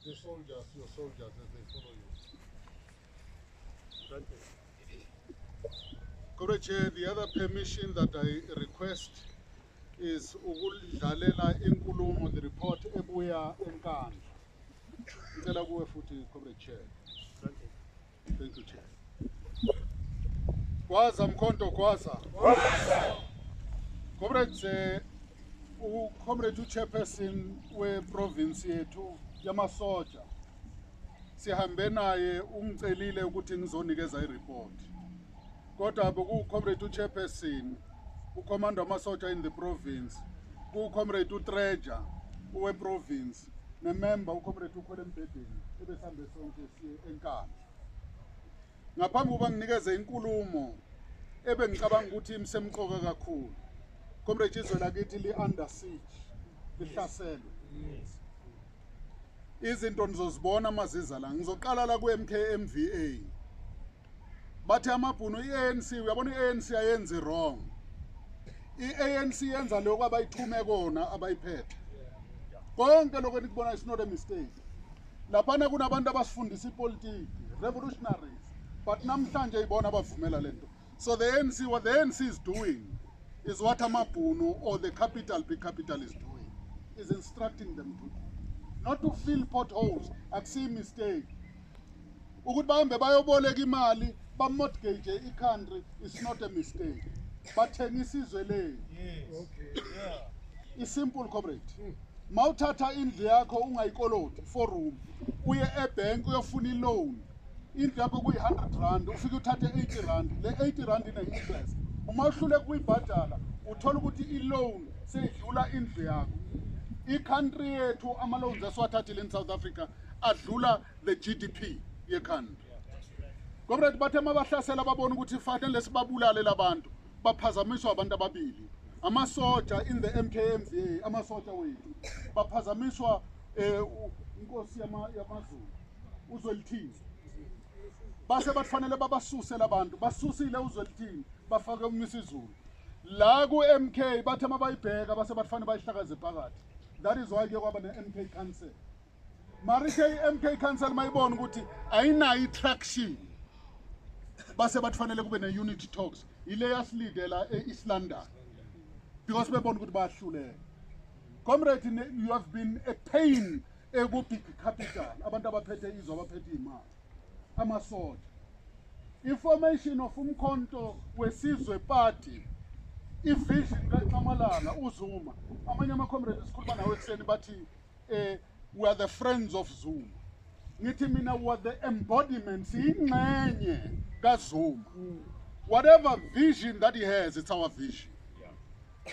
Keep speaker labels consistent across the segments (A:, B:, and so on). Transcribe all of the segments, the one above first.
A: the soldiers, your soldiers, as they follow you. Comrade Chair, the other permission that I request is ukudlalela inkulumo the report ebuya enkandla. Ngicela kuwe futhi Comrade Chair. Thank you, Chair. Kwaza Mkhonto Kwaza. Comrade Comrade Chairperson we-province yethu yamasoja sihambe naye ungicelile ukuthi ngizonikeza i-report. Kodwa beku-Comrade Chairperson, uCommander wamasoja in the province, ku-Comrade Treasure we-province, ne-member uComrade ukhwele embhedeni ebesambe sonke siye enkandla. Ngaphambi kokuba nginikeze inkulumo ebengicabanga ukuthi imsemqoka kakhulu. Comrade izwe lakithi li-under siege, lihlaselwe. Izinto nizozibona maziza la. Ngizoqala la ku-MKMVA. Bathi amabhunu i-ANC, uyabona i-ANC ayenzi wrong. I-ANC yenza lokho abayithume kona abayiphethe. Konke lokho enikubona is not a mistake. Laphana kunabantu abasifundisa ipolitiki, revolutionaries. But namhlanje ibona abavumela lento. So the ANC, what the ANC is doing is what amabhunu or the capital, big capital is doing. Is instructing them to do. Not to fill potholes, akusiyo mistake. Ukuthi bahambe bayoboleka imali, bamortgage i-country is not a mistake. Bathengisa izwe lethu. Okay. Yeah. It's simple, comrade. Mawuthatha indlu yakho ungayikoloti 4 room, uye ebank uyofuna i-loan. Indlu yakho kuyi-100 rand, ufike uthathe 80 rand. Le 80 rand ine-interest. Uma uhlule kuyibhadala, uthola ukuthi i-loan seyidlula indlu yakho. I-country yethu ama-loans esiwathathile in South Africa adlula the GDP ye-country. Comrade bathe mabahlasela babona ukuthi fanele sibabulale labantu, baphazamiswa abantu ababili. Amasoja in the MKMVA, amasoja wethu, baphazamiswa inkosi yamaZulu, uZwelithini. Base bafanele babasuse labantu, basusile uZwelithini, bafake uMisizulu. La ku-MK bathe mabayibheka base bafanele bayihlakaze phakathi. That is why kwaba ne-MK Council. Marike i-MK Council mayibona ukuthi ayinayo i-traction. Base bafanele kube ne-unity talks. Ile yasilidela e-East London. Because bebona ukuthi bayahluleka. Comrade, you have been a pain egu-big capital. Abantu abaphethe izwe abaphethe imali. Amasoja. Information of Umkhonto wesizwe party. I-vision kaNxamalala uZuma. Amanye ama-comrades sikhuluma nawe ekuseni bathi we are the friends of Zuma. Ngithi mina we are the embodiments, ingxenye kaZuma. Whatever vision that he has, it's our vision.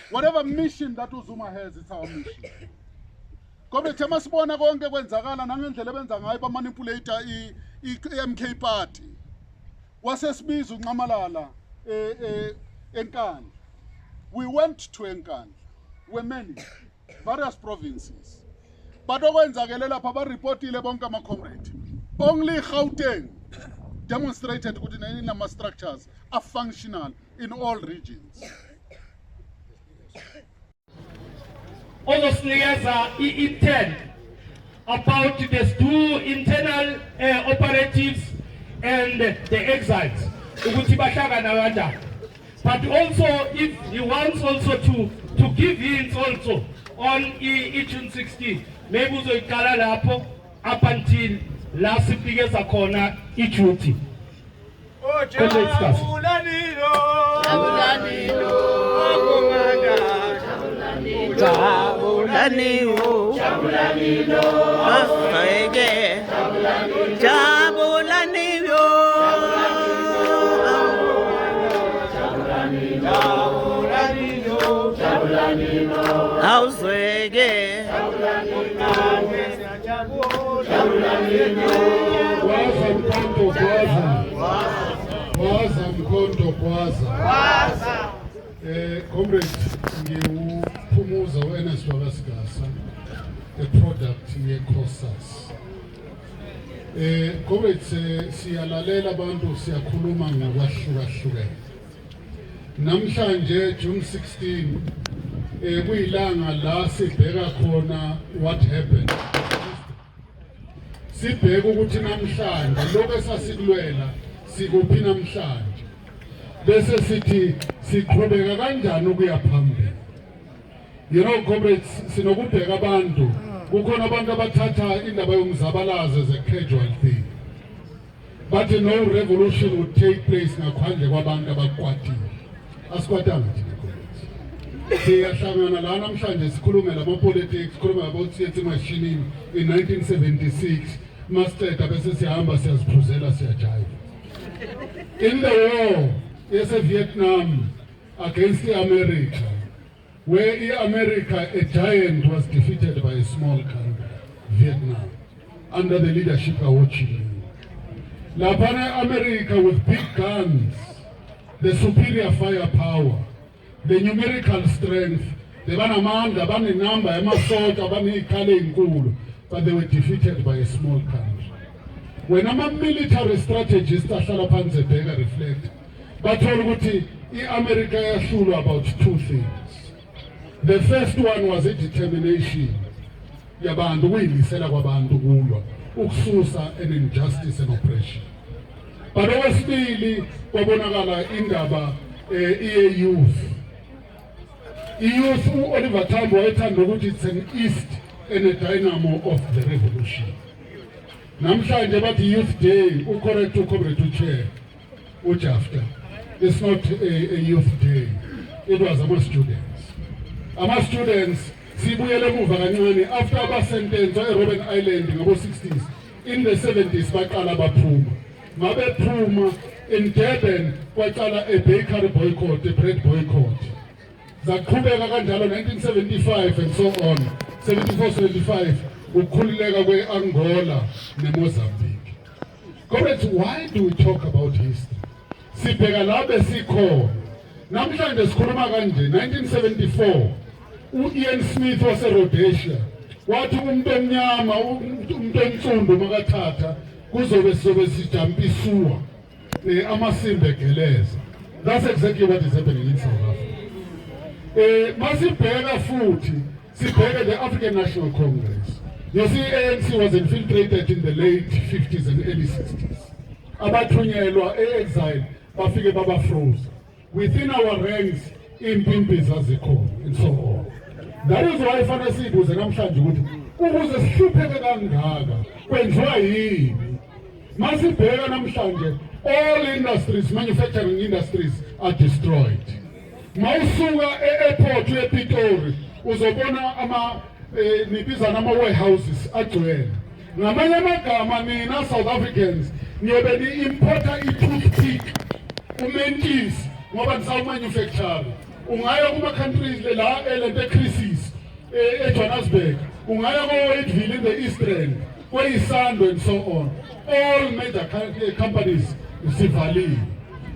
A: Whatever mission that uZuma has, it's our mission. Kodwa thema sibona konke kwenzakala nangendlela benza ngayo bamanipulate i-MK party. Wasesibiza uNxamalala enkandla. We went to Enkandla. Were many, various provinces. But okwenzakele lapha bareportile bonke ama-comrade. Only Gauteng demonstrated ukuthi nama structures are functional in all regions.
B: Ozosinikeza i-intel about the two internal operatives and the exiles ukuthi bahlangana kanjani. But also if he wants also to give hints also on June 16, maybe uzoyiqala lapho up until la sifikeza khona i-duty.
C: Jabulanilo, Jabulanilo, Jabulanilo, Jabulanilo, Jabulanilo, Jabulanilo, Auswege,
A: Kwaza Mkhonto Kwaza. Comrade, ngiwuphumuza u-Ernest Wakasigasa, a product ye-COSAS. Comrade, siyalalela abantu siyakhuluma ngokwahlukahlukene. Namhlanje June 16 kuyilanga la sibheka khona what happened. sibheke ukuthi namhlanje lokho esasikulwela sikuphi namhlanje bese sithi siqhubeka kanjani ukuya phambili. You know comrades, sinokubheka abantu kukhona abantu abathatha indaba yomzabalazo as a casual thing. But no revolution would take place ngaphandle kwabantu abakwatile. Asikwatanga thina comrades. Siyahlangana la namhlanje sikhulume lama politics, sikhuluma about theatre machining in 1976. Masteta bese sihamba siyaziphuzela siyajive. In the war yes Vietnam against America, where America, a giant, was defeated by a small country, Vietnam, under the leadership of Ho Chi Minh. Lapana America with big guns, the superior firepower, the numerical strength, they banamanda, bani number, emasota, bani ikale inkulu, but they were defeated by a small country. When a military strategist ahlala phansi ebheka reflect, bathola ukuthi iAmerica yahlulwa about two things. The first one was a determination yabantu ukuyimisela kwabantu kulwa ukususa an injustice and oppression. But okwesibili kwabonakala indaba youth. Youth Oliver Tambo wayethanda ukuthi it's an east and a dynamo of the revolution. Namhlanje bathi youth day ucorrect uComrade Chair uJafta. It's not a youth day. It was our students. Our students, sibuyele emuva kancane after abasentence eRobben Island ngabo 60s, in the 70s baqala baphuma. Mabephuma in Durban kwaqala a bakery boycott, a bread boycott. Zaqhubeka kanjalo 1975 and so on. 74-75 ukukhululeka kweAngola neMozambique. Comrades, why do we talk about history? Sibheka la besikho. Namhlanje sikhuluma kanje 1974 Ian Smith waseRhodesia wathi umuntu omnyama umuntu onsundu makathatha kuzobe sijampa isuwa amasimba egeleza. That's exactly what is happening in South Africa. Masibheka futhi sibheke the African National Congress. You see, ANC was infiltrated in the late 50s and early 60s. Abathunyelwa exile bafike babafroze. Within our ranks impimpi zazikhona and so on. That is why fanele sibuze namhlanje ukuthi ukuze sihlupheke kangaka kwenziwa yini. Masibheka namhlanje all industries, manufacturing industries are destroyed. Mawusuka e-airport ePitori uzobona nibizana ama-warehouses agcwele. Ngamanye amagama nina South Africans niyobe ni-importa i-toothpick umentisi ngoba nisawumanufacture. Ungaya kuma-countries la elente crisis eJohannesburg, ungaya ko-Whiteville in the Eastern, kwe-Isando and so on. All major companies sivaliwe.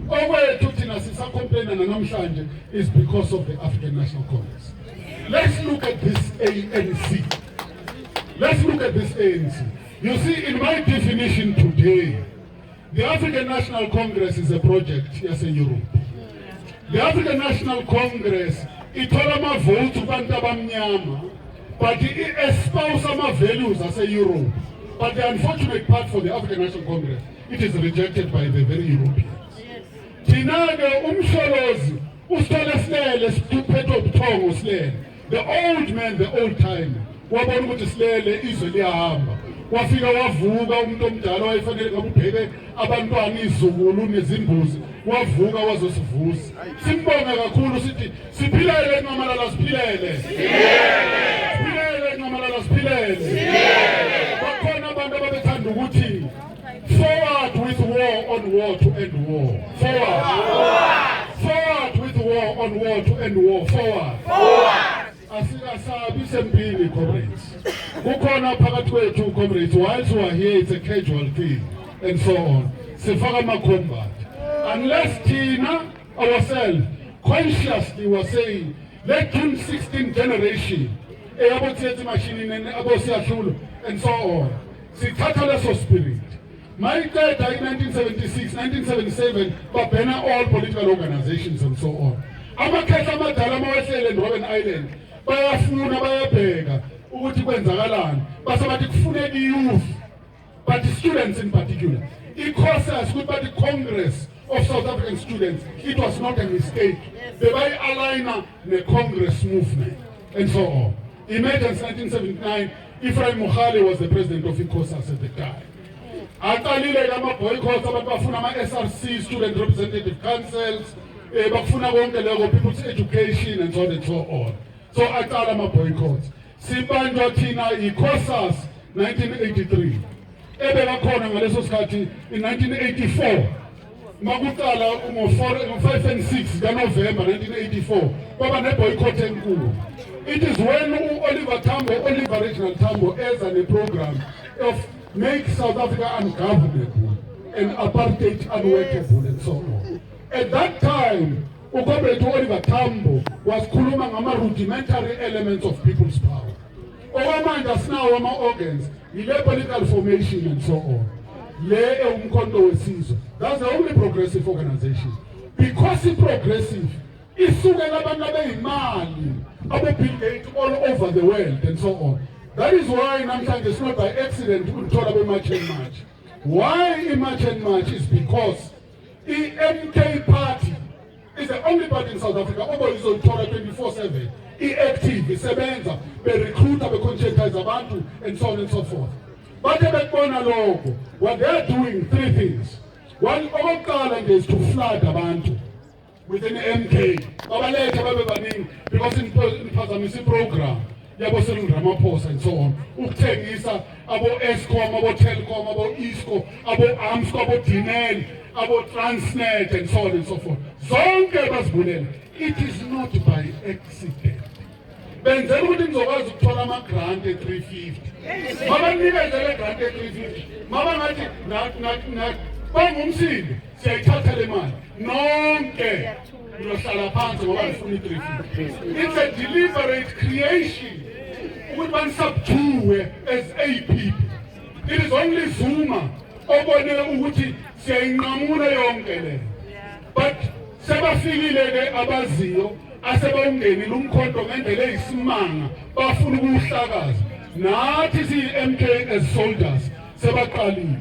A: Okwethu thina sisacomplaina namhlanje is because of the African National Congress. Let's look at this ANC. Let's look at this ANC. You see, in my definition today, the African National Congress is a project, yes, in Europe. The African National Congress, ithola ama-votes kubantu abamnyama, but it espouses ama-values as a Europe. But the unfortunate part for the African National Congress, it is rejected by the very Europeans. Thina-ke umsholozi usithole silele siphethe ubuthongo silele. The old man, the old time, wabona ukuthi silele izwe liyahamba. Wafika wavuka umuntu omdala wayefanele ngabe ubheke abantwana izukulu nezimbuzi, wavuka wazosivusa. Simbonga kakhulu sithi siphilele Nxamalala, siphilele. Siphilele Nxamalala, siphilele. Bakhona abantu ababethanda ukuthi forward with war on war to end war. Forward with war on war to end war. Forward. Asikasabi sempini comrades. Kukhona phakathi kwethu comrades, whilst we are here it's a casual thing and so on. Sifaka ama-combat. Unless Tina ourselves consciously was saying, let June 16 generation, theatre machine and so on. Sithatha leso spirit. My dad died in 1976, 1977, but then all political organizations and so on. Amakhetha amadala amawehlele eRobben Island bayafuna bayabheka ukuthi kwenzakalani. Base bathi kufuneka i-youth but the students in particular. ICOSAS, the Congress of South African Students, it was not a mistake. They were aligning the Congress movement and so on. Imagine 1979, Ephraim Mohale was the president of ICOSAS at the time. Aqalile lama boycotts abantu bafuna ama SRC, student representative councils, bafuna konke lokho, people's education and so on and so on. So aqala ama boycotts. Sibanjwa thina ICOSAS 1983. Ebebakhona ngaleso sikhathi in 1984. Makuqala ngo5 and 6 kaNovember 1984 kwaba neboycott enkulu. It is when Oliver Reginald Tambo eza neprogram of make South Africa ungovernable and apartheid unworkable and so on. At that time, uKomrade Oliver Tambo was khuluma ngama rudimentary elements of people's power. Okwamanje asinawo ama organs, ile political formation and so on. Le umkhonto wesizwe. That's the only progressive organization. Because it's progressive, isukela abantu abeyimali, abo Bill Gates all over the world and so on. That is why namhlanje it's not by accident ukuthola beMarch and March. Why iMarch and March is because the MK party is the only party in South Africa obizolithola 24/7. Active, isebenza, recruiter, conscientize abantu and so on and so forth. But what they are doing, three things. One, okokuqala is to flood abantu within MK. Because in Phazamisi program, yabo Ramaphosa and so on. Ukuthengisa abo Eskom, abo Telkom, abo Isco, abo Amsco, abo Dinel, abo Transnet and so on and so forth. Zonke bazibulele. It is not by accident. Benzela ukuthi ngizokwazi ukuthola ama grant e350. Mama nikezele grant e350. Mama ngathi bangumsindi siyayithatha le mali. Nonke niyohlala phansi ngoba ngifuna i350. It's a deliberate creation. Ukuthi banisubdue as a people. It is only Zuma obone ukuthi siyayinqamula yonke le. But sebafikile ke abaziyo asebawungeni lumkhonto ngendlela eyisimanga bafuna ukuhlakaza nathi siMK as soldiers sebaqalile.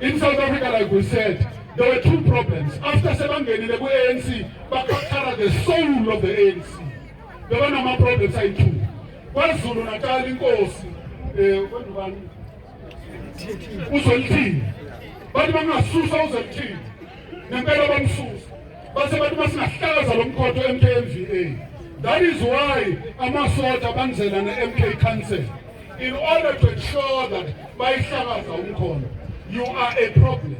A: In South Africa, like we said, there were two problems. After sebangenile ku-ANC bakhathara the soul of the ANC. There were no problems ayi-two. KwaZulu Natal inkosi kwendubani uZwelithini bathi bangasusa uZwelithini nempela bamsusa. Base bathi masingahlakaza lo mkhonto MKMVA. That is why amasotsha banzela ne-MK Council in order to ensure that bayihlakaza umkhonto. You are a problem.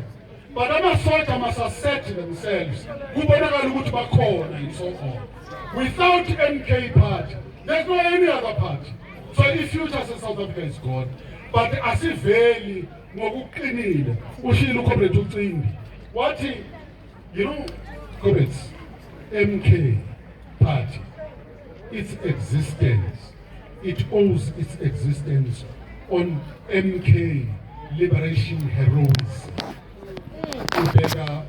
A: But amasotsha must assert themselves. Kubonakala ukuthi bakhona and so on. Without MK party, there's no any other party. So the future of South Africa is gone. But asiveli ngokuqinile ushilo uKomrade uCimbi. Wathi, you know, comrades, MK party, its existence, it owes its existence on MK liberation heroes.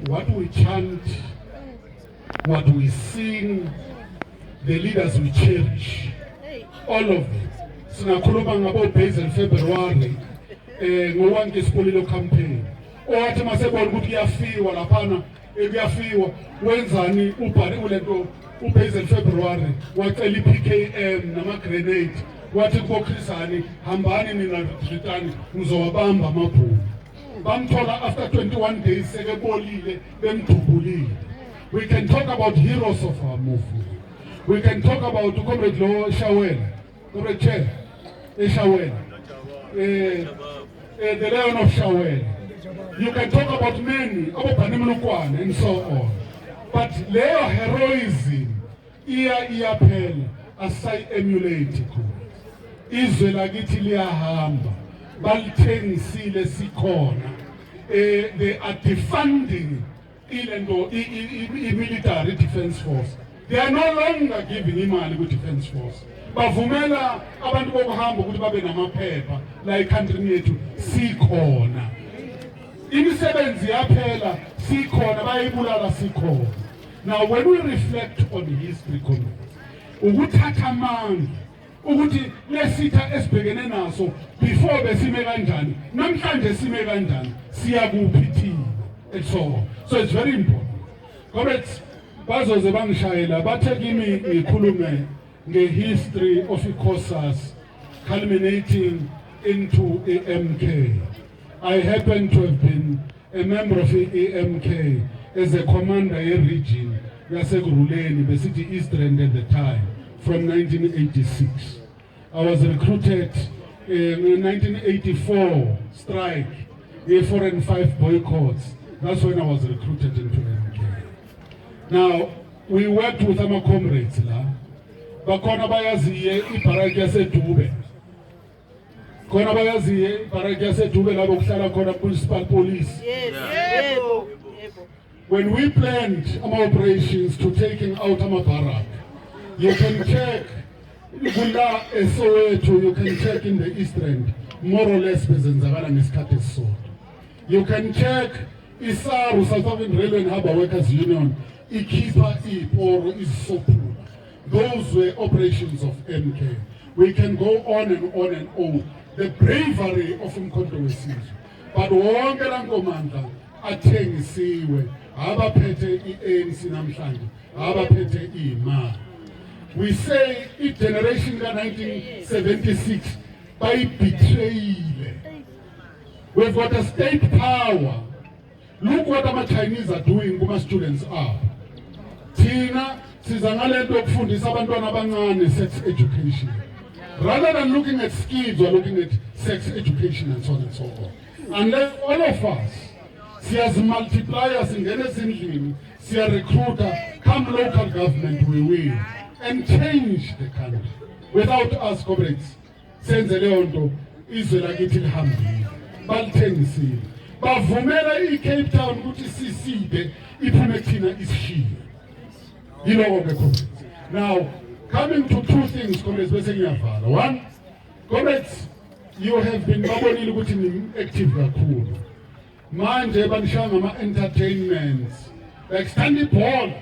A: What we chant, what we sing, the leaders we cherish, all of them. Sinakhuluma ngabo Basil February ngo-1 ngesipolo campaign. Owathi masebona ukuthi kuyafiwa laphana kuyafiwa wenzani ubhale kulento uBasil February wacela iPKM nama grenade wathi kuboKhrisani hambani nina retreatani ngizowabamba amabhulu. Bamthola after 21 days sekebolile bemdubulile. We can talk about heroes of our movement. We can talk about Comrade Lo Shawela, Comrade Chair Shawela, the Lion of Shawela. You can talk about many, and so on. But Leo heroism, iyaphela asay emulate ku. Izwe lakithi liyahamba, balithengisile sikhona. They are defunding military defense force. They are no longer giving imali ku defense force. Bavumela abantu bokuhamba ukuthi babe namaphepha la ekhantrini yethu sikhona. Imisebenzi yaphela sikhona bayibulala sikhona. Now when we reflect on history, ukuthatha amandla ukuthi lesitha esibhekene naso before besime kanjani namhlanje sime kanjani siya kuphi thina so it's very important. Comrades bazoze bangishayela bathe kimi ngikhulume nge-history of i-COSAS culminating into AMK. I happen to have been a member of AMK as a commander in region yaseGuruleni, Besithi East Rand at the time, from 1986. I was recruited in 1984 strike, a 4 and 5 boycotts. That's when I was recruited into AMK. Now, we worked with our comrades la. Bakhona bayaziye ibaraki yaseDube. Khona bayaziye ibaraki yaseDube labo kuhlala khona municipal police.
C: Yes.
A: When we planned our operations to taking out our barrack, you can check Gula Soweto, you can check in the East End, more or less bezenzakala ngesikhathi esisodwa. You can check ISARU, South African Railway and Harbour Workers Union, ikhipha iporo isophula. Those were operations of MK. We can go on and on and on. The bravery of Umkhonto weSizwe. But wonke la nkomandla athengisiwe abaphethe iANC namhlanje abaphethe imali. We say i-generation ka-1976 bayibetrayile. We've got a state power. Look what our Chinese are doing kuma students are. Thina siza ngalento yokufundisa abantwana abancane sex education. Rather than looking at skills, we're looking at sex education and so on and so on. Unless all of us, siyazi multiplier, singene ezindlini, siya recruiter, come local government, we will, and change the country. Without us, comrades, senze leyo nto izwe lakithi lihambile, balithengisile. Bavumela iCape Town ukuthi siside iphume thina isishiye. Yiloko ke comrades. Now, coming to two things, comrades, bese ngiyavala. One, comrades, you have been babonile ukuthi ni active kakhulu. Manje banishaya ngama-entertainments, like standing ball.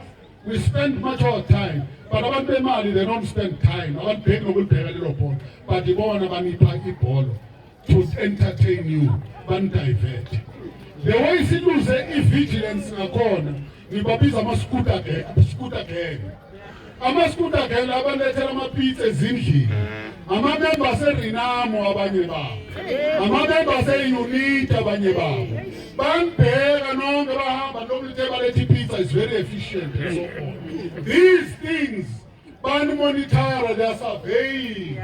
A: We spend much of our time, but abantu bemali, they don't spend time. Abantu bheki nokulibheka lelo bhola, but ibona banipha ibhola to entertain you, ban-divert. The way siluze i-vigilance ngakhona, nibabiza ama-scooter gang. Ama-scooter gang abalethela amapizza ezindlini. Ama-member aseRenamo abanye babo. Ama-member ase-UNIT abanye babo. Banibheka nonke bahamba nokulithe balethe ipizza is very efficient and so on. These things bani-monitor, they are surveying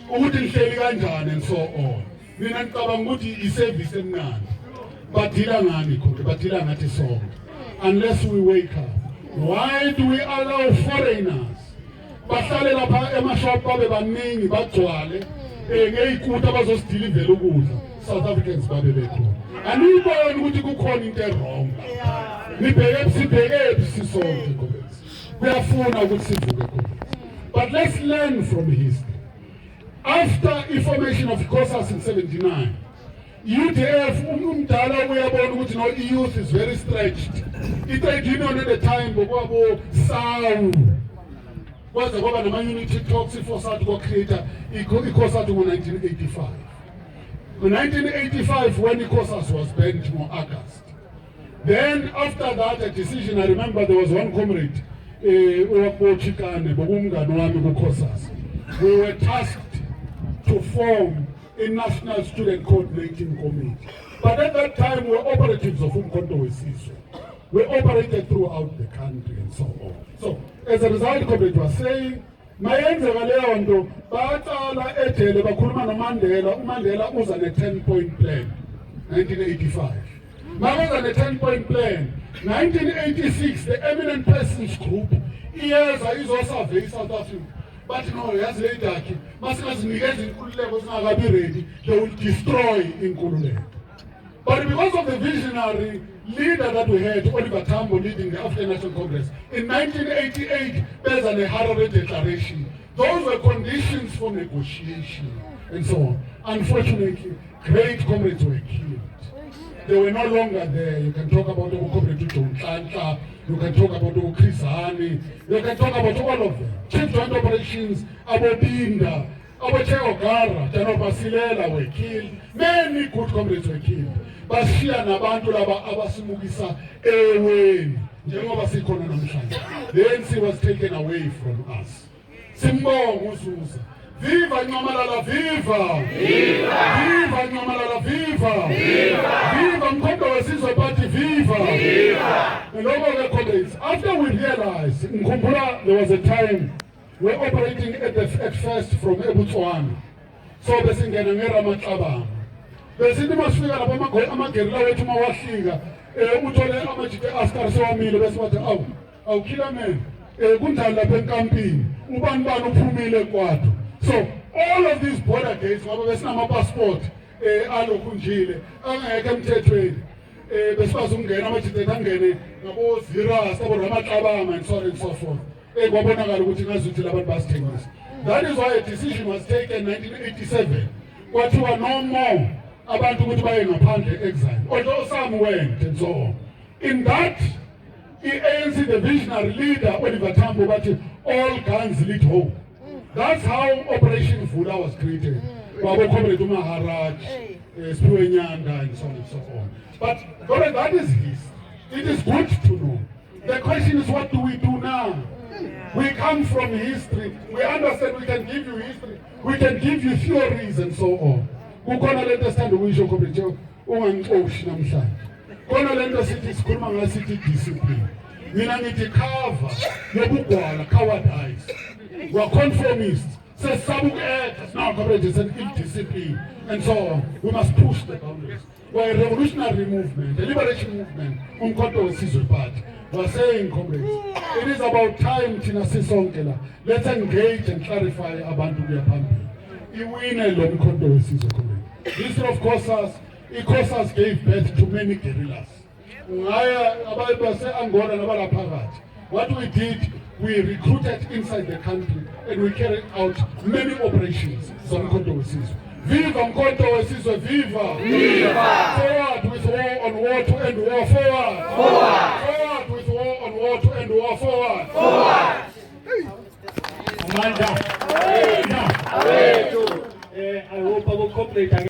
A: ukuthi nihleli kanjani and so on. Mina ngicabanga ukuthi i-service emnandi. Badila ngani khona, badila ngathi sonke. Unless we wake up. Why do we allow foreigners bahlale lapha emashop babe baningi bagcwale ngeyikuta abazosidilivela ukudla? South Africans babe bekhona. Aniboni ukuthi kukhona into wrong. Nibheke sibheke sisonke comrades. Kuyafuna ukuthi sivuke comrades. But let's learn from history. After information of COSAS in 79, UDF umdala uyabona ukuthi no youth is very stretched. I-trade union at the time bokwabo SAU kwaze kwaba nama-unity talks iFOSAT kwa-creator iCOSAT ngo-1985. In 1985 when iCOSAS was banned in August. Then after that a decision, I remember there was one comrade Chikane bokumngani wami kuCOSAS. We were tasked to form a national student coordinating committee. But at that time, we were operatives of Umkhonto weSizwe. We operated throughout the country and so on. So, as a result, comrade was saying, mayenzeka leyo nto baqala ejele bakhuluma noMandela. uMandela uza ne-10-point plan, 1985. Makuza ne-10-point plan, 1986, the Eminent Persons Group iyeza izosurvey South Africa. But no, yazi le dakhi masikazinikeza inkululeko singakabi ready, they will destroy inkululeko. But because of the visionary leader that we had, Oliver Tambo, leading the African National Congress, in 1988, there's a Harare Declaration. Those were conditions for negotiation and so on. Unfortunately, great comrades were killed. They were no longer there. You can talk about the comrade John Tlantla, you can talk about the Chris Hani, you can talk about all of them. Chief Joint Operations, Abobinda, Abotshego Gara, General Basilela were killed. Many good comrades were killed. Bashiya nabantu laba abasimukisa eweni. Njengoba sikhona namhlanje. The ANC was taken away from us. Simbonga uSusa. Viva Nyamalala, viva! Viva! Viva Nyamalala, viva! Viva! Viva Mkhonto weSizwe Party, viva! Viva! And over the comrades, after we realized, Mkhumbula, there was a time we're operating at first from eBotswana. So besingena ngeRamatlabane. Besithi masifika lapha amagerila wethu mawahlika, uthole amajike askari sewamile bese bathi awu killer man. Kunjani lapha enkampini? Ubani uphumile kwathu. So all of these border gates ngoba besinama passport alokhu njile angeke emthethweni besikwazi ukungena amajike angene ngabo Ziras abo Ramatlabane and so on and so forth. Kwabonakala ukuthi ngazuthi labantu basithengisa. That is why a decision was taken in 1987. Kwathiwa no more abantu ukuthi baye ngaphandle exile. Although some went and so on. In that, ANC, the visionary leader Oliver Tambo, bathi all guns lead home. That's how Operation Vula was created. Babo Comrade Maharaj, Sphiwe Nyanda, and so on and so on. But that is his. It is good to know. The question is, what do we do now? We come from history. We understand we can give you history. We can give you theories and so on. Kukhona lento esithanda ukuyisho Comrade ungangixoshi namhlanje. Khona lento sithi sikhuluma ngayo sithi discipline. Mina ngithi cover yobugwala cowardice. We are conformists. Says Sabuket, now Comrade is an ill-discipline and so on. We must push the boundaries. We are a revolutionary movement, a liberation movement. Umkhonto weSizwe Party. We are saying, comrades, it is about time Tina Sisonkela. Let's engage and clarify abantu kuya phambili. Iwine lo mkhonto weSizwe, comrade. Instead of Ikhosas gave birth to many guerrillas. What we did, we recruited inside the country and we carried out many operations. Viva Mkhonto weSizwe, viva! Viva! Forward with war on war to end war, forward! Forward! Forward with war on war to end war, forward! Forward!
B: Amanda! I hope our corporate